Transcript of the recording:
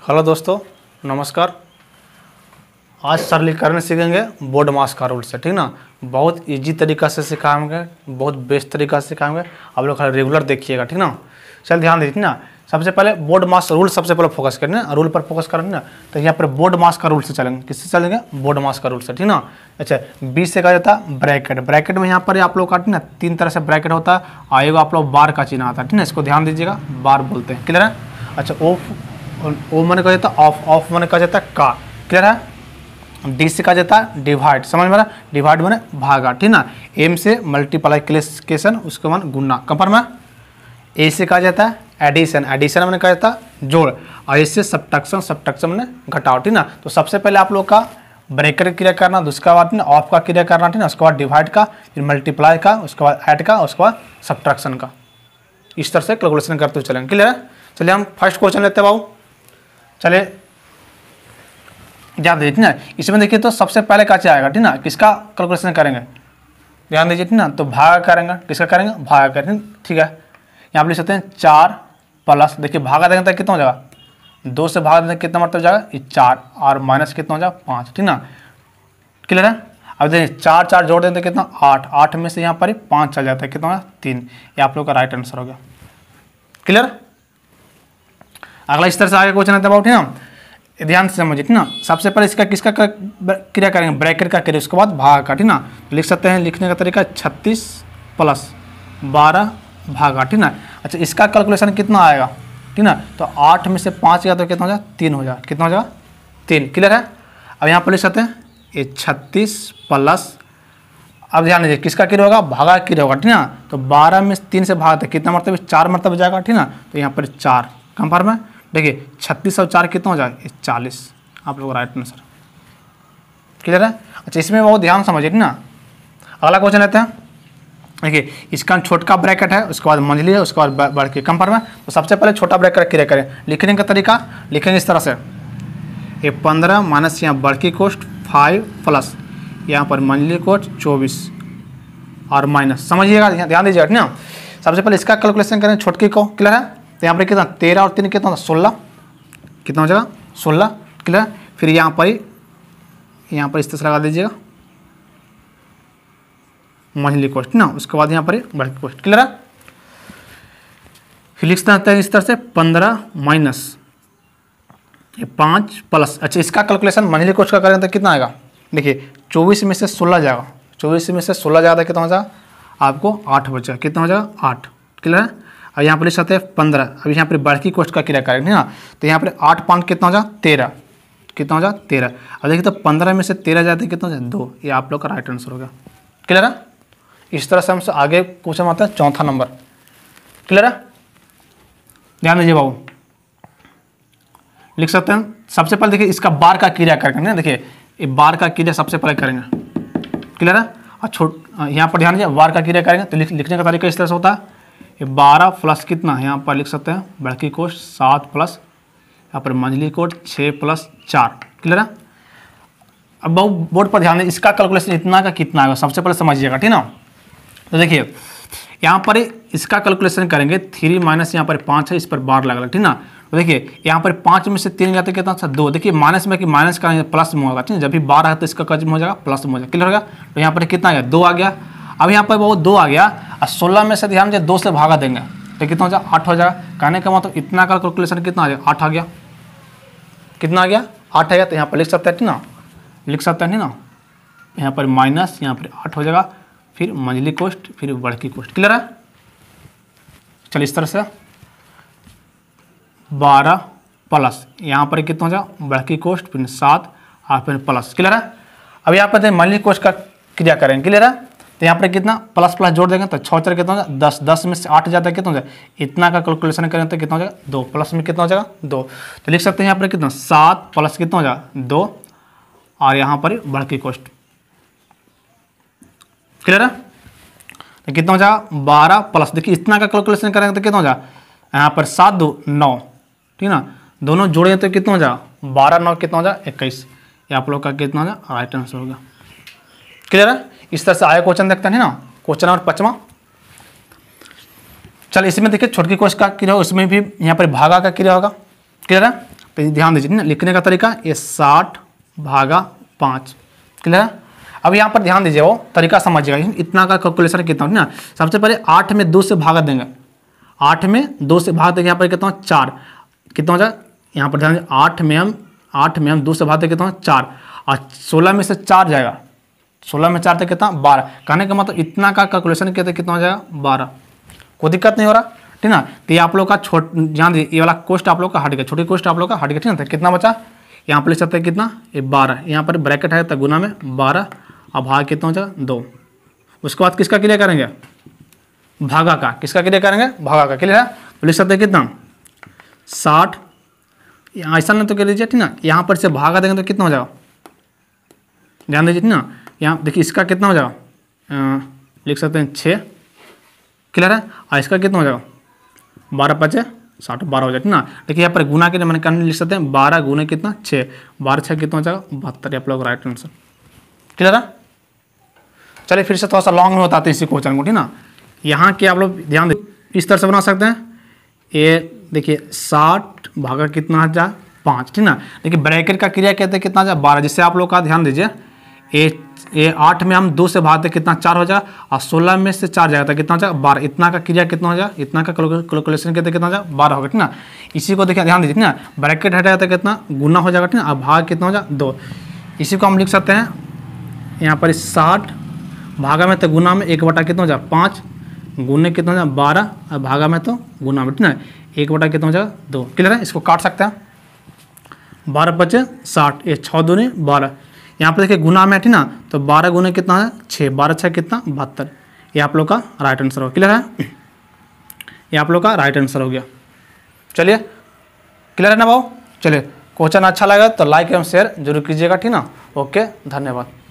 Hello दोस्तों, नमस्कार। आज सरलीकरण सीखेंगे बोर्ड मास का रूल से, ठीक ना। बहुत इजी तरीका से सिखाएंगे, बहुत बेस्ट तरीका से सिखाएंगे। आप लोग रेगुलर देखिएगा, ठीक ना। चल ध्यान दीजिए ना। सबसे पहले बोर्ड मास रूल सबसे पहले फोकस करना है, रूल पर फोकस करेंगे ना। तो यहाँ पर बोर्ड मास का रूल से चलेंगे। किससे चलेंगे? बोर्ड मास का रूल से, ठीक ना। अच्छा, बी से कहा जाता है ब्रैकेट। ब्रैकेट में यहाँ पर आप लोग काटे ना, तीन तरह से ब्रैकेट होता है। आएगा आप लोग बार का चिन्ह आता है, ठीक ना। इसको ध्यान दीजिएगा, बार बोलते हैं। क्लियर है? अच्छा, ओ मैंने कहा जाता है ऑफ, ऑफ मैंने कहा जाता है का। क्लियर है? डी से कहा जाता है डिवाइड। समझ में? डिवाइड मैंने भागा, ठीक ना। एम से मल्टीप्लिकेशन, उसके बाद गुना। कंफर्म में? ए से कहा जाता है एडिशन। एडिशन मैंने कहा जाता है जोड़। और इससे सब्ट्रैक्शन, सब्ट्रैक्शन मैंने घटाओ, ठीक ना। तो सबसे पहले आप लोग का ब्रेकेट क्रिया करना, उसके बाद ना ऑफ का क्रिया करना, ठीक ना। उसके बाद डिवाइड का, फिर मल्टीप्लाई का, उसके बाद ऐड का, उसके बाद सब्ट्रैक्शन का। इस तरह से कैलकुलेशन करते हुए चलेंगे। क्लियर है? चलिए हम फर्स्ट क्वेश्चन लेते हैं बाबू। चलिए ध्यान दीजिए, ठीक ना। इसमें देखिए तो सबसे पहले क्या आएगा, ठीक ना। किसका कैलकुलेशन करेंगे? ध्यान दीजिए, ठीक ना। तो भागा करेंगे। किसका करेंगे? भागा करेंगे, ठीक है। यहाँ पर लिख सकते हैं 4 प्लस, देखिए भागा देंगे तो कितना हो जाएगा? 2 से भागा देंगे कितना मतलब जाएगा? 4, और माइनस कितना हो जाएगा? 5, ठीक ना। क्लियर है? अब देखिए 4 4 जोड़ देंगे तो कितना? 8। 8 में से यहाँ पर 5 चल जाता है, कितना होगा? 3। ये आप लोग का राइट आंसर हो गया। क्लियर? अगला इस तरह से आगे क्वेश्चन आता है, ठीक ना। ध्यान से समझिए, ठीक ना। सबसे पहले इसका किसका क्रिया करेंगे? ब्रैकेट का क्रिया, उसके बाद भाग का, ठीक ना। लिख सकते हैं, लिखने का तरीका 36 प्लस 12 भागा, ठीक ना। अच्छा, इसका कैलकुलेशन कितना आएगा, ठीक ना। तो 8 में से 5 गया तो कितना हो जाएगा? 3 हो जाएगा। कितना हो जाएगा? 3। क्लियर है? अब यहाँ पर लिख सकते हैं ये 36 प्लस, अब ध्यान दीजिए किसका क्रिया होगा? भागा क्रिया होगा, ठीक ना। तो 12 में 3 से भागते कितना मरतबा? 4 मरतबा जाएगा, ठीक ना। तो यहाँ पर 4 कंफर्म है। देखिए 36 और 4 कितना हो जाएगा? 40। आप लोग राइट आंसर। क्लियर है? अच्छा, इसमें बहुत ध्यान समझिए, ठीक ना। अगला क्वेश्चन लेते हैं। देखिए इसका छोटा ब्रैकेट है, उसके बाद मंझली है, उसके बाद बढ़ के कंफर्म है। तो सबसे पहले छोटा ब्रैकेट क्रिया करें। लिखने का तरीका लिखेंगे इस तरह से, ये 15 माइनस यहाँ बढ़ की कोष्ट 5 प्लस यहाँ पर मंझली कोष्ट 24 और माइनस। समझिएगा, ध्यान दीजिएगा, ठीक ना। सबसे पहले इसका कैलकुलेशन करें छोटकी को। क्लियर है? तो यहाँ पर कितना? 13 और 3 कितना? 16। कितना हो जाएगा? 16। क्लियर? फिर यहाँ पर इस तरह से लगा दीजिएगा मंझली कोष्ट ना, उसके बाद यहाँ पर बढ़ती कोष्ट। क्लियर है? फिर लिखते हैं इस तरह से 15 माइनस 5 प्लस। अच्छा, इसका कैलकुलेशन मंझली कोष्ट का करें तो कितना आएगा? देखिए 24 में से 16 जाएगा। 24 में से 16 जाएगा कितना हो जाएगा? आपको 8 बचा। कितना हो जाएगा? 8। क्लियर है? अब यहाँ पर लिख सकते हैं 15। अब यहाँ पर बढ़की कोष्ट का क्रिया करेंगे ना, तो यहाँ पर 8 5 कितना हो जाएगा? 13। कितना हो जाएगा? 13। अब देखिए तो 15 में से 13 जाते कितना हो जाएगा? 2। ये आप लोग का राइट आंसर हो गया। क्लियर है? इस तरह से हमसे आगे क्वेश्चन आता है चौथा नंबर। क्लियर है? ध्यान दीजिए बाबू, लिख सकते हैं। सबसे पहले देखिए इसका बार का क्रिया करेंगे। देखिए ये बार का क्रिया सबसे पहले करेंगे। क्लियर है? और यहाँ पर ध्यान दीजिए बार का क्रिया करेंगे तो लिखने का तरीका इस तरह से होता है, ये 12 प्लस कितना यहाँ पर लिख सकते हैं बढ़की कोष्ट 7 प्लस यहाँ पर मंझली कोष्ट 6 प्लस 4। क्लियर है? अब बहु बोर्ड पर ध्यान दें, इसका कैलकुलेशन इतना का कितना आएगा सबसे पहले समझिएगा, ठीक ना। तो देखिए यहाँ पर इसका कैलकुलेशन करेंगे 3 माइनस यहाँ पर 5 है, इस पर बार लगा, ठीक ना। तो देखिए यहाँ पर 5 में से 3 गया तो कितना? 2। देखिए माइनस में कि माइनस का प्लस में होगा, ठीक है। जब भी 12 है तो इसका कज में हो जाएगा प्लस में हो जाएगा। क्लियर हो गया? तो यहाँ पर कितना आ गया? 2 आ गया। अब यहाँ पर वो 2 आ गया और 16 में से ध्यान दीजिए 2 से भागा देंगे तो कितना हो जाएगा? 8 हो जाएगा। कहने का मतलब इतना का कैलकुलेशन कितना आ जाएगा? 8 आ गया। कितना आ गया? 8 आ गया। तो यहाँ पर लिख सकते हैं, ठीक ना, लिख सकते हैं ना। यहाँ पर माइनस यहाँ पर 8 हो जाएगा, फिर मंझली कोष्ट, फिर बढ़की कोष्ट। क्लियर है? चलिए इस तरह से 12 प्लस यहाँ पर कितना हो जाएगा? बढ़की कोष्ट, फिर 7 और फिर प्लस। क्लियर है? अब यहाँ पर मंझली कोष्ट का क्रिया करेंगे। क्लियर है? तो यहाँ पर कितना प्लस प्लस जोड़ देंगे तो 6 4 कितना हो जाएगा? 10। 10 में से 8 जाता है कितना हो जाएगा? इतना का कैलकुलेशन करें तो कितना हो जाएगा? 2। प्लस में कितना हो जाएगा? 2। तो लिख सकते हैं यहाँ पर कितना? 7 प्लस कितना हो जाएगा? 2 और यहाँ पर बढ़की कोष्ट। क्लियर है? तो कितना हो जाएगा? 12 प्लस, देखिए इतना का कैलकुलेशन करेंगे तो कितना हो जाएगा? यहाँ पर 7 2 9, ठीक ना। दोनों जोड़े तो कितना हो जाएगा? 12 9 कितना हो जाएगा? 21। ये आप लोग का कितना हो जाएगा? राइट आंसर होगा। क्लियर है? इस तरह से आया क्वेश्चन देखते हैं ना। क्वेश्चन नंबर 5वां। चल इसमें देखिए छोटकी कोष्ट का क्रिया, उसमें भी यहाँ पर भागा का क्रिया होगा। क्लियर है? तो ध्यान दीजिए ना, लिखने का तरीका ये 60 भागा 5, क्लियर है। अब यहाँ पर ध्यान दीजिए, वो तरीका समझिएगा, इतना का कैलकुलेशन कितना ना। सबसे पहले 8 में 2 से भागा देंगे, 8 में 2 से भाग देंगे, यहाँ पर कितना 4, कितना हो जाए यहाँ पर ध्यान दीजिए, 8 में हम 2 से भाग देंगे कितना 4, और 16 में से 4 जाएगा, 16 में 4 तक कितना 12। कहने का मतलब इतना का कैलकुलेशन किया तो कितना हो जाएगा 12। कोई दिक्कत नहीं हो रहा, ठीक ना। तो ये आप लोग का ध्यान दीजिए, ये वाला कोस्ट आप लोग का हट गया, छोटी कोस्ट आप लोग का हट गया, ठीक ना। तो कितना बचा यहाँ पर लिख सकते हैं कितना, ये 12, यहाँ पर ब्रैकेट है तो गुना में 12, और भाग कितना हो जाएगा 2। उसके बाद किसका क्लियर करेंगे, भागा का, किसका क्लियर करेंगे, भागा का, क्लियर है। तो लिख सकते हैं कितना 60, ऐसा नहीं तो कह लीजिए, ठीक ना। यहाँ पर से भागा देंगे तो कितना हो जाएगा, ध्यान दीजिए ना, यहाँ देखिए इसका कितना हो जाएगा, लिख सकते हैं 6, क्लियर है। और इसका कितना हो जाएगा 12 5 60, 12 हो जाएगा, ठीक ना। देखिए यहाँ पर गुना के लिए मैंने करने लिख सकते हैं 12 गुने कितना 6, 12 6 कितना हो जाएगा 72, आप लोग राइट आंसर, क्लियर है। चलिए फिर से थोड़ा सा लॉन्ग में बताते हैं इसी क्वेश्चन को, ठीक ना। यहाँ के आप लोग ध्यान दे, इस तरह से बना सकते हैं, ये देखिए 60 भागा कितना आ जाए 5, ठीक ना। देखिए ब्रैकेट का क्रिया कहते हैं कितना आ जाए 12, जिससे आप लोग का ध्यान दीजिए, ये 8 में हम 2 से भागते कितना 4 हो जाएगा, और 16 में से 4 जाएगा तो कितना हो जाएगा 12। इतना का क्रिया कितना हो जाएगा, इतना का कैलकुलेशन कहते हैं कितना हो जाएगा 12 होगा, ठीक ना। इसी को देखिए ध्यान दीजिए ना, ब्रैकेट हटाया तो कितना गुना हो जाएगा, ठीक ना, और भाग कितना हो जाएगा 2। इसी को हम लिख सकते हैं यहाँ पर 60 भागा में तो गुना में 1 बटा कितना हो जाएगा 5, गुने कितना हो जाएगा 12, और भागा में तो गुना में, ठीक ना, 1 बटा कितना हो जाएगा 2, क्लियर है। इसको काट सकते हैं, 12 5 60, ये 6 दूनी 12, यहाँ पर देखिए गुना में, ठीक ना, तो 12 गुने कितना है 6, 12 6 कितना 72, ये आप लोग का राइट आंसर हो, क्लियर है। ये आप लोग का राइट आंसर हो गया। चलिए क्लियर है ना भाव। चलिए क्वेश्चन अच्छा लगा तो लाइक एवं शेयर जरूर कीजिएगा, ठीक ना। ओके, धन्यवाद।